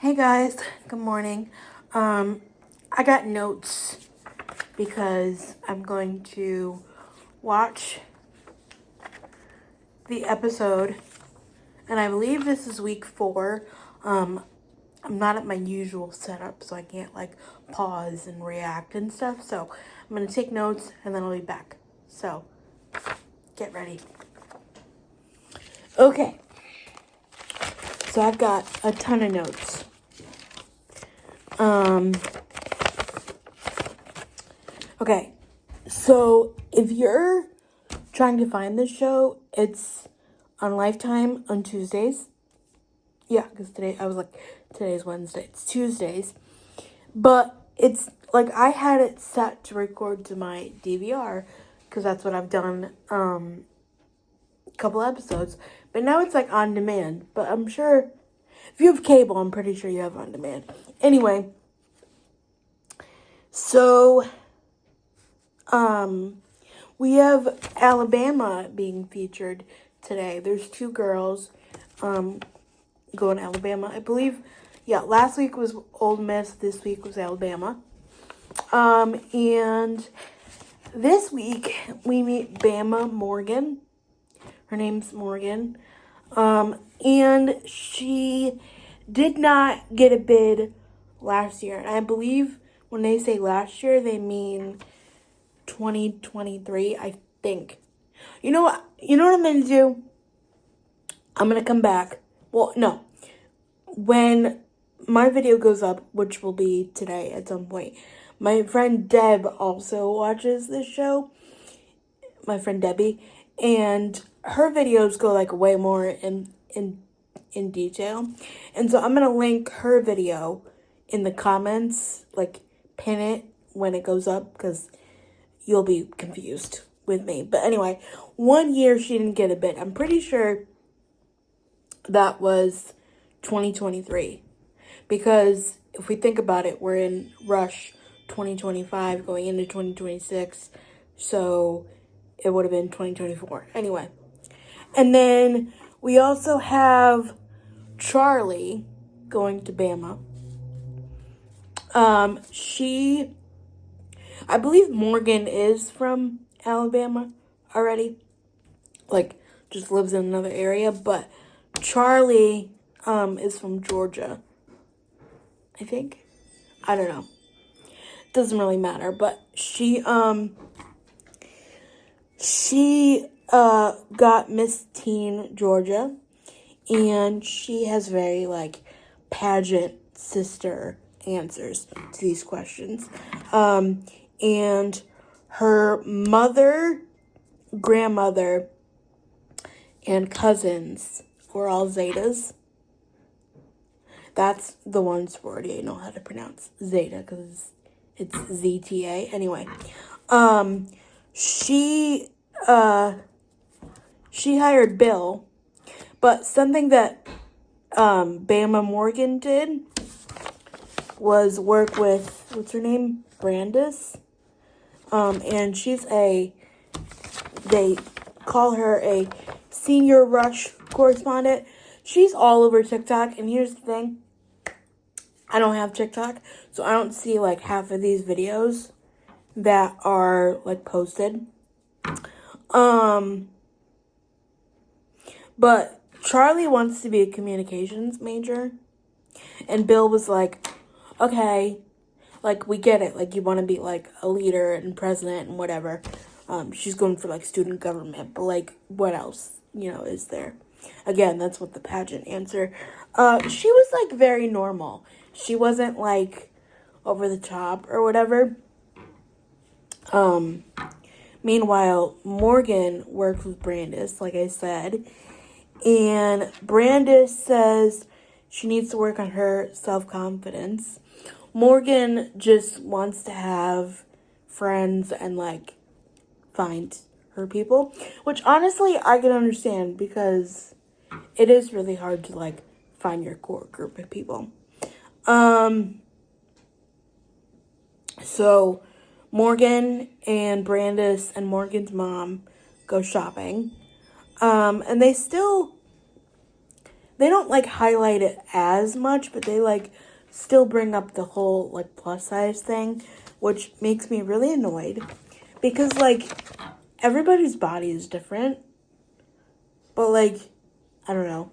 Hey guys, good morning. I got notes because I'm going to watch the episode, and I believe this is week 4. I'm not at my usual setup, so I can't pause and react and stuff. So I'm gonna take notes and then I'll be back. So get ready. Okay. So I've got a ton of notes. Okay, so if you're trying to find this show, it's on Lifetime on Tuesdays. Yeah, because today's Wednesday. It's Tuesdays. But it's I had it set to record to my DVR because that's what I've done a couple episodes. But now it's on demand. But I'm sure if you have cable, I'm pretty sure you have on demand. Anyway, so we have Alabama being featured today. There's 2 girls going to Alabama. I believe, last week was Ole Miss. This week was Alabama. And this week we meet Bama Morgan. Her name's Morgan. And she did not get a bid last year. And I believe when they say last year, they mean 2023, I think. You know what I'm going to do? I'm going to come back. Well, no. When my video goes up, which will be today at some point, my friend Deb also watches this show. My friend Debbie. And her videos go way more in detail. And so I'm going to link her video in the comments, pin it when it goes up, because you'll be confused with me. But anyway, 1 year she didn't get a bid. I'm pretty sure that was 2023. Because if we think about it, we're in rush 2025 going into 2026. So it would have been 2024. Anyway. And then we also have Charlie going to Bama. I believe Morgan is from Alabama already. Just lives in another area. But Charlie is from Georgia, I think. I don't know. Doesn't really matter. But she got Miss Teen Georgia. And she has very, pageant sister answers to these questions. And her mother, grandmother, and cousins were all Zetas. That's the one sorority I know how to pronounce. Zeta, because it's ZTA. Anyway, she hired Bill, but something that Bama Morgan did was work with, what's her name? Brandis. And they call her a senior rush correspondent. She's all over TikTok, and here's the thing. I don't have TikTok, so I don't see half of these videos that are posted. But Charlie wants to be a communications major, and Bill was okay, we get it, you want to be a leader and president and whatever. She's going for student government, but what else is there? Again, that's what the pageant answer. She was very normal. She wasn't over the top or whatever. Meanwhile, Morgan works with Brandis, like I said, and Brandis says she needs to work on her self-confidence. Morgan just wants to have friends and find her people, which honestly I can understand, because it is really hard to find your core group of people. So Morgan and Brandis and Morgan's mom go shopping. And they still they don't, like, highlight it as much, but they, like, still bring up the whole, like, plus size thing, which makes me really annoyed. Because, like, everybody's body is different. But, like, I don't know.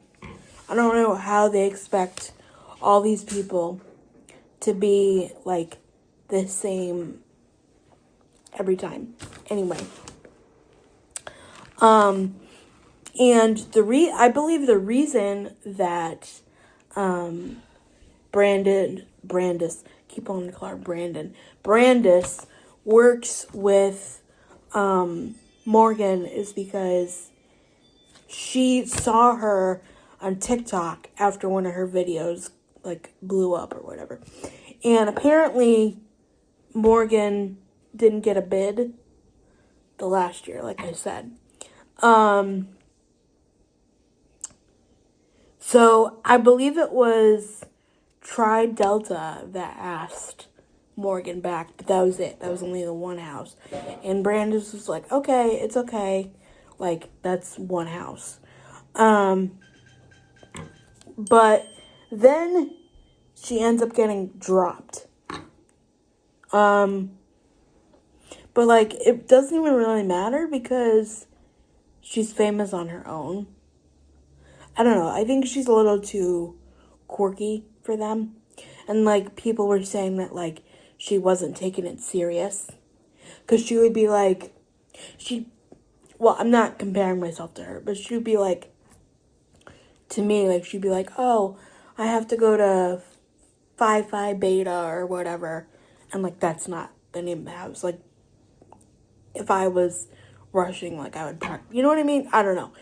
I don't know how they expect all these people to be, like, the same every time. Anyway. And I believe the reason that, Brandis works with, Morgan is because she saw her on TikTok after one of her videos, like, blew up or whatever. And apparently Morgan didn't get a bid the last year, like I said. So I believe it was Tri Delta that asked Morgan back, but that was it. That was only the one house. And Brandis was like, okay, it's okay. Like, that's one house. But then she ends up getting dropped. But, like, it doesn't even really matter because she's famous on her own. I don't know. I think she's a little too quirky for them. And, like, people were saying that, like, she wasn't taking it serious. Because she would be like, well, I'm not comparing myself to her, but she would be like, to me, like, she'd be like, oh, I have to go to Phi Beta or whatever. And, like, that's not the name of the house. Like, if I was rushing, like, I would park. You know what I mean? I don't know.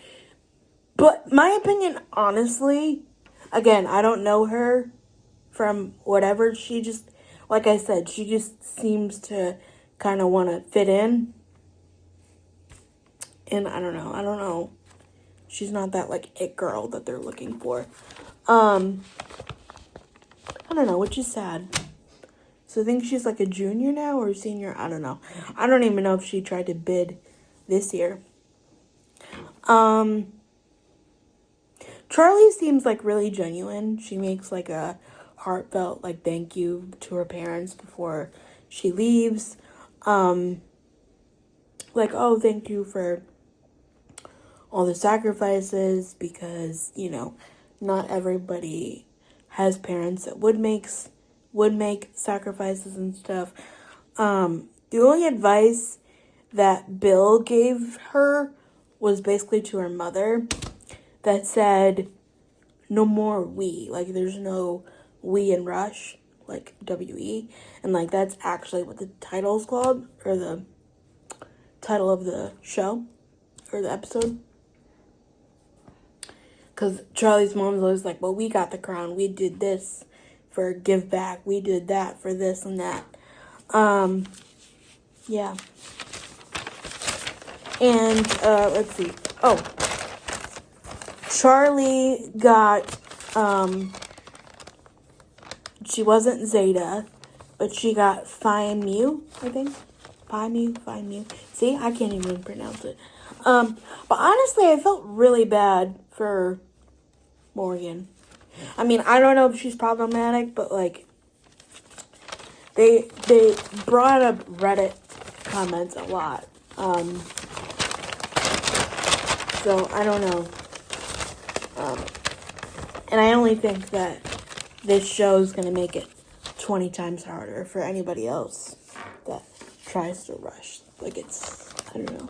But my opinion, honestly, again, I don't know her from whatever. She just, like I said, she just seems to kind of want to fit in. And I don't know. She's not that, like, it girl that they're looking for. I don't know, which is sad. So I think she's, like, a junior now or a senior. I don't know. I don't even know if she tried to bid this year. Charlie seems, like, really genuine. She makes, like, a heartfelt, like, thank you to her parents before she leaves. Like, oh, thank you for all the sacrifices because, you know, not everybody has parents that would make sacrifices and stuff. The only advice that Bill gave her was basically to her mother that said, no more we. Like, there's no we in Rush, like W-E. And, like, that's actually what the title's called, or the title of the show, or the episode. Because Charlie's mom's always like, well, we got the crown. We did this for give back. We did that for this and that. Yeah. And, let's see. Oh. Charlie got, she wasn't Zeta, but she got Phi Mu, I think. Phi Mu. See, I can't even pronounce it. But honestly, I felt really bad for Morgan. I mean, I don't know if she's problematic, but, like, they brought up Reddit comments a lot. So, I don't know. And I only think that this show is going to make it 20 times harder for anybody else that tries to rush. Like, it's, I don't know.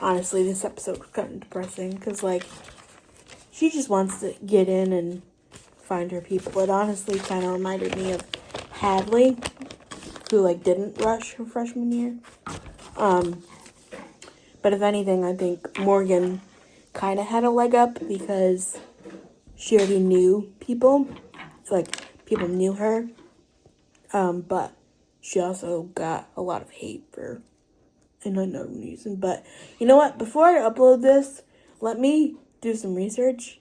Honestly, this episode was kind of depressing because, like, she just wants to get in and find her people. It honestly kind of reminded me of Hadley, who, like, didn't rush her freshman year. But if anything, I think Morgan kind of had a leg up because she already knew people. Like, people knew her. But she also got a lot of hate for an unknown reason. But you know what? Before I upload this, let me do some research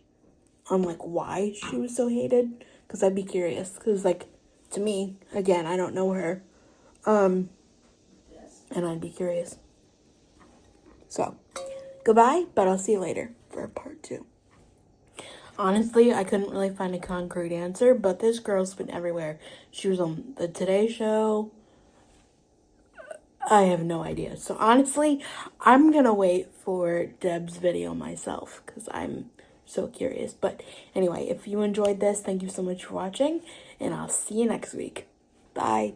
on, like, why she was so hated. Because I'd be curious. Because, like, to me, again, I don't know her. And I'd be curious. So, goodbye, but I'll see you later for part 2. Honestly, I couldn't really find a concrete answer, but this girl's been everywhere. She was on the Today Show. I have no idea. So honestly, I'm gonna wait for Deb's video myself because I'm so curious. But anyway, if you enjoyed this, thank you so much for watching, and I'll see you next week. Bye.